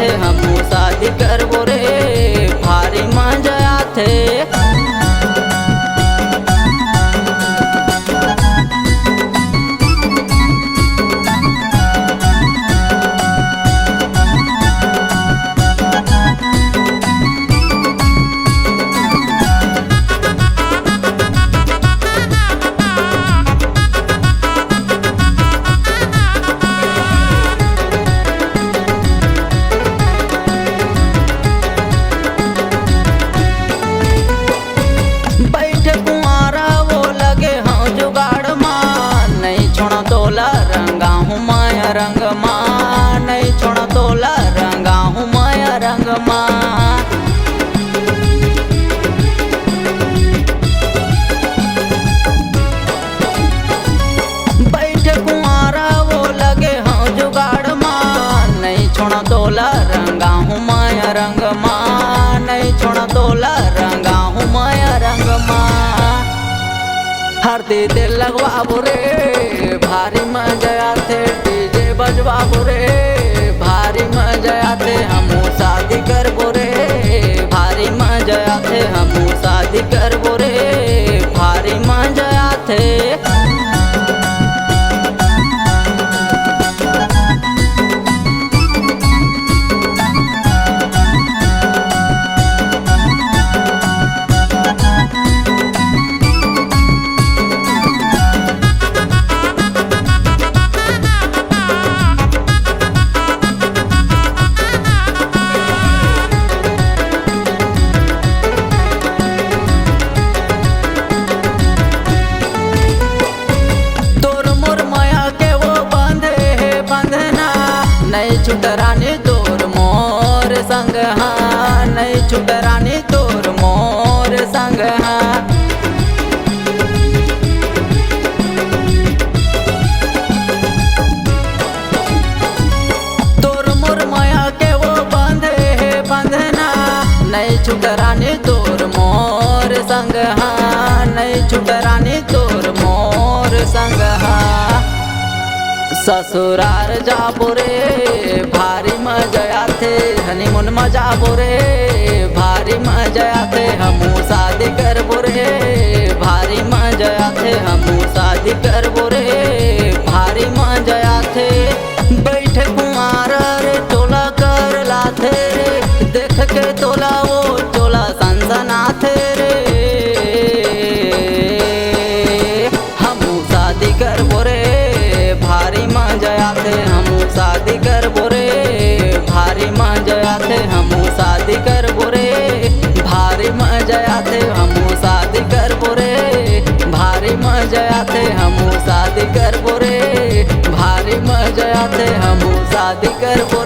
थे हमू शादी करबो रे भारी मजा आथे। बैठे कुंवारा वो लगे हाँ जुगाड़ माँ, नहीं छोड़ा तोला रंगा हूँ माया रंग माँ, नहीं छोड़ा तोला रंगा हूँ माया रंग माँ। बैठे कुंवारा वो लगे हाँ जुगाड़ माँ, नहीं छोड़ा तोला रंगा हूँ माया रंग माँ, नहीं छोड़ा तोला रंगा हूँ माया रंग माँ। हरदी दिल लगवाबो रे भारी मजा आथे, डीजे बजवाबो रे भारी मजा आथे, हमू शादी करबो रे भारी मजा आथे, हमू शादी करबो रे भारी मजा आथे। नहीं छुटरानी तोर मोर संग हाँ, नहीं छुटरानी तोर मोर संग हाँ। तोर मोर माया के वो बांधे है बंधना, नहीं छुटरानी तोर मोर संग हाँ, नहीं छुटरानी तोर मोर संग हाँ। ससुरार जाबो रे भारी मजा आथे, हनीमून मजाबो रे भारी मजा आथे, हमू शादी करबो रे भारी मजा आथे, हमू शादी करबो रे भारी मजा आथे। बैठे कुंवार रे तोला कर लाथे रे, देख के तोला वो चोला सनसनाथे रे, हमू शादी करबो रे भारी मजा आथे, हमू शादी करबो रे भारी मजा आथे, हमू शादी करबो रे भारी मजा आथे, हमू शादी करबो रे भारी मजा आथे, हमू शादी करबो रे भारी मजा आथे, हमू शादी करबो